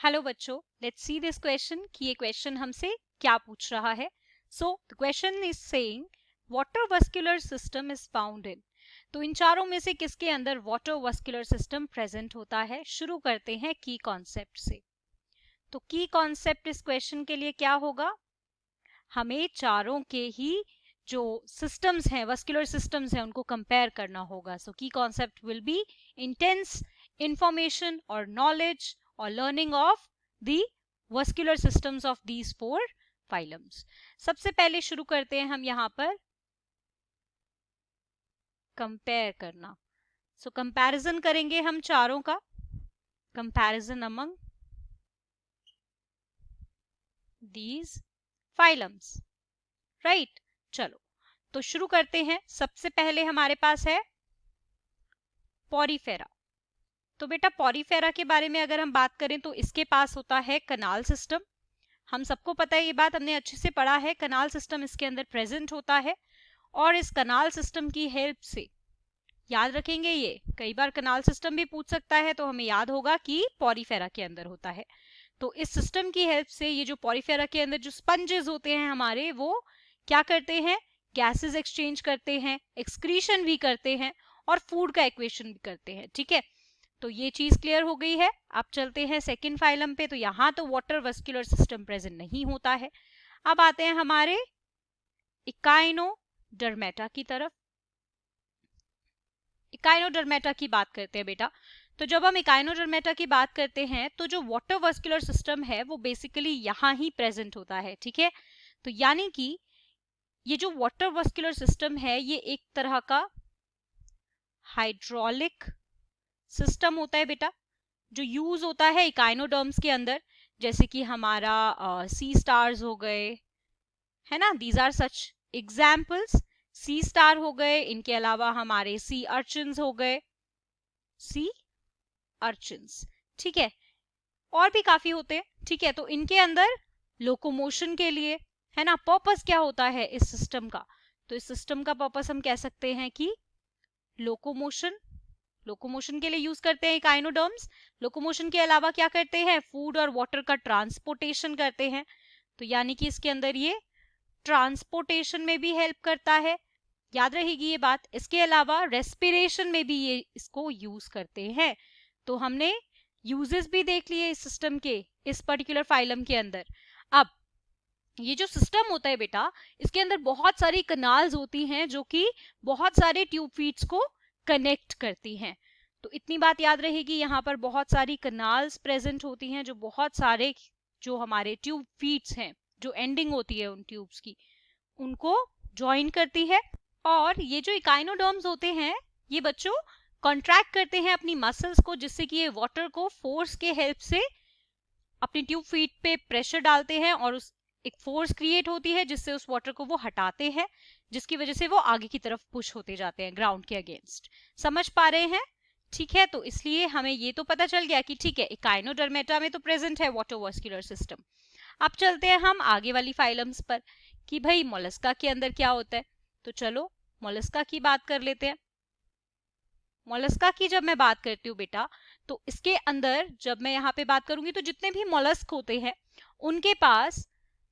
Hello बच्चों, let's see this question कि ये क्वेश्चन हमसे क्या पूछ रहा है। So the question is saying water vascular system is found in. तो इन चारों में से किसके अंदर वाटर वस्कुलर सिस्टम प्रेजेंट होता है। शुरू करते हैं की कॉन्सेप्ट से। तो की कॉन्सेप्ट इस क्वेश्चन के लिए क्या होगा, हमें चारों के ही जो सिस्टम्स हैं, वस्कुलर सिस्टम्स हैं, उनको कंपेयर करना होगा। सो की concept will be intense information और नॉलेज और learning of the vascular systems of these 4 phylums. सबसे पहले शुरू करते हैं हम यहाँ पर कंपेयर करना। सो कंपैरिजन करेंगे हम चारों का, comparison among these phylums, right. चलो तो शुरू करते हैं। सबसे पहले हमारे पास है पॉरीफेरा। तो बेटा पॉरीफेरा के बारे में अगर हम बात करें तो इसके पास होता है कनाल सिस्टम। हम सबको पता है, ये बात हमने अच्छे से पढ़ा है, कनाल सिस्टम इसके अंदर प्रेजेंट होता है। और इस कनाल सिस्टम की हेल्प से याद रखेंगे, ये कई बार कनाल सिस्टम भी पूछ सकता है, तो हमें याद होगा कि पॉरीफेरा के अंदर होता है। तो इस सिस्टम की हेल्प से ये जो पॉरीफेरा के अंदर जो स्पंजेस होते हैं हमारे, वो क्या करते हैं, गैसेस एक्सचेंज करते हैं, एक्सक्रीशन भी करते हैं और फूड का एक्वेशन भी करते हैं। ठीक है, तो ये चीज क्लियर हो गई है। अब चलते हैं सेकंड फाइलम पे। तो यहाँ तो वाटर वस्कुलर सिस्टम प्रेजेंट नहीं होता है। अब आते हैं हमारे इकाइनोडर्मेटा की तरफ। इकाइनोडर्मेटा की बात करते हैं बेटा। तो जब हम इकाइनोडर्मेटा की बात करते हैं तो जो वाटर वस्कुलर सिस्टम है वो बेसिकली यहाँ ही प्रेजेंट होता है। ठीक है, तो यानी कि ये जो वाटर वस्कुलर सिस्टम है ये एक तरह का हाइड्रोलिक सिस्टम होता है बेटा, जो यूज होता है इकाइनोडर्म्स के अंदर। जैसे कि हमारा सी स्टार्स हो गए, है ना, these are such examples. C star हो गए, इनके अलावा हमारे सी अर्चिन्स हो गए, सी अर्चिन्स। ठीक है, और भी काफी होते हैं। ठीक है, तो इनके अंदर लोकोमोशन के लिए, है ना, पर्पस क्या होता है इस सिस्टम का। तो इस सिस्टम का पर्पस हम कह सकते हैं कि लोकोमोशन, लोकोमोशन के लिए यूज करते हैं इकाइनोडर्म्स। लोकोमोशन के अलावा क्या करते हैं, फूड और वाटर का ट्रांसपोर्टेशन करते हैं। तो यानी कि इसके अंदर ये ट्रांसपोर्टेशन में भी हेल्प करता है, याद रहेगी ये बात। इसके अलावा रेस्पिरेशन में भी ये इसको यूज करते हैं। तो हमने यूजेस भी देख लिए इस सिस्टम के, इस पर्टिकुलर फाइलम के अंदर। अब ये जो सिस्टम होता है बेटा, इसके अंदर बहुत सारी कनाल्स होती हैं जो कि बहुत सारे ट्यूब फीड्स को कनेक्ट करती हैं। तो इतनी बात याद रहेगी, यहाँ पर बहुत सारी कनाल्स प्रेजेंट होती हैं जो बहुत सारे जो हमारे ट्यूब फीड्स हैं, जो एंडिंग होती है उन ट्यूब्स की, उनको ज्वाइन करती है। और ये जो इकाइनोडर्म्स होते हैं ये बच्चों कॉन्ट्रैक्ट करते हैं अपनी मसल्स को, जिससे कि ये वाटर को फोर्स के हेल्प से अपनी ट्यूब फीड पे प्रेशर डालते हैं और उस एक फोर्स क्रिएट होती है जिससे उस वाटर को वो हटाते हैं, जिसकी वजह से वो आगे की तरफ पुश होते जाते हैं ग्राउंड के अगेंस्ट। समझ पा रहे हैं? ठीक है, तो इसलिए हमें ये तो पता चल गया कि ठीक है, इकाइनोडर्मेटा में तो प्रेजेंट है वाटर वस्कुलर सिस्टम। अब चलते हैं हम आगे वाली फाइलम्स पर कि भाई मोलस्का के अंदर क्या होता है। तो चलो मोलस्का की बात कर लेते हैं। मोलस्का की जब मैं बात करती हूँ बेटा, तो इसके अंदर जब मैं यहाँ पे बात करूंगी तो जितने भी मोलस्क होते हैं उनके पास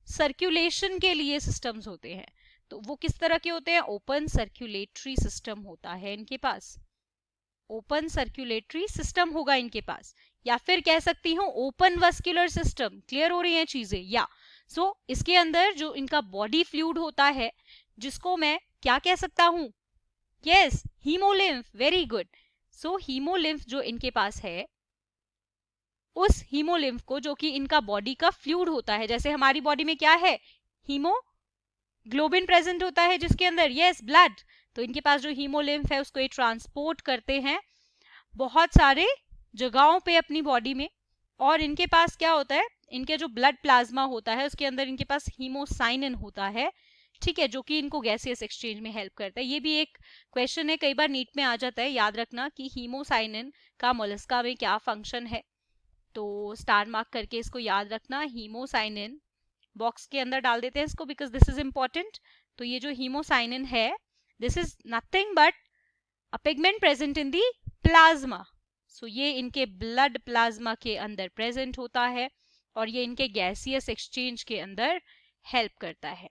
सर्कुलेशन के लिए सिस्टम्स होते हैं। तो वो किस तरह के होते हैं, ओपन सर्कुलेटरी सिस्टम होता है इनके पास। ओपन सर्कुलेटरी सिस्टम होगा इनके पास, या फिर कह सकती हूँ ओपन वस्कुलर सिस्टम। क्लियर हो रही हैं चीजें? या इसके अंदर जो इनका बॉडी फ्लूइड होता है, जिसको मैं क्या कह सकता हूँ, yes, haemolymph. Very good. So haemolymph जो इनके पास है, उस हीमोलिम्फ को, जो कि इनका बॉडी का फ्लूइड होता है, जैसे हमारी बॉडी में क्या है, हीमोग्लोबिन प्रेजेंट होता है जिसके अंदर, यस, ब्लड। तो इनके पास जो हीमोलिम्फ है उसको ये ट्रांसपोर्ट करते हैं बहुत सारे जगहों पे अपनी बॉडी में। और इनके पास क्या होता है, इनके जो ब्लड प्लाज्मा होता है उसके अंदर इनके पास हीमोसाइनिन होता है। ठीक है, जो कि इनको गैसियस एक्सचेंज में हेल्प करता है। ये भी एक क्वेश्चन है, कई बार नीट में आ जाता है, याद रखना कि हीमोसाइनिन का मोलस्का में क्या फंक्शन है। तो स्टार मार्क करके इसको याद रखना, हीमोसाइनिन बॉक्स के अंदर डाल देते हैं इसको, बिकॉज दिस इज इंपॉर्टेंट। तो ये जो हीमोसाइनिन है, this is nothing but a pigment present in the plasma. So ये इनके ब्लड प्लाज्मा के अंदर प्रेजेंट होता है और ये इनके गैसियस एक्सचेंज के अंदर हेल्प करता है,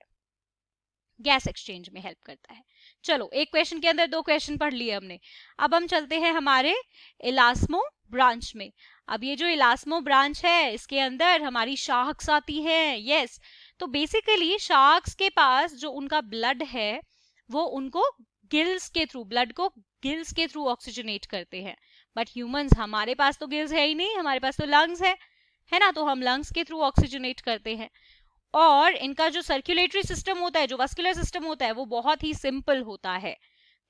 गैस एक्सचेंज में हेल्प करता है। चलो, एक क्वेश्चन के अंदर 2 क्वेश्चन पढ़ लिए हमने। अब हम चलते हैं हमारे इलास्मो ब्रांच में। अब ये जो इलास्मो ब्रांच है इसके अंदर हमारी शार्क्स आती है। यस, तो बेसिकली शार्क्स के पास जो उनका ब्लड है वो उनको गिल्स के थ्रू, ब्लड को गिल्स के थ्रू ऑक्सीजनेट करते हैं। बट ह्यूमंस, हमारे पास तो गिल्स है ही नहीं, हमारे पास तो लंग्स है ना, तो हम लंग्स के थ्रू ऑक्सीजनेट करते हैं। और इनका जो सर्कुलेटरी सिस्टम होता है, जो वस्कुलर सिस्टम होता है, वो बहुत ही सिंपल होता है।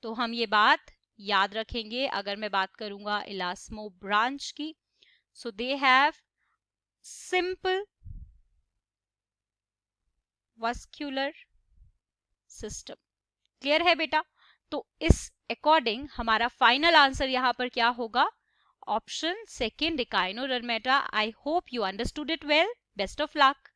तो हम ये बात याद रखेंगे अगर मैं बात करूंगा इलास्मो ब्रांच की। So they have simple vascular system. Clear है बेटा? तो इस अकॉर्डिंग हमारा फाइनल आंसर यहां पर क्या होगा? Option second, Echinodermata. I hope you understood it well. Best of luck.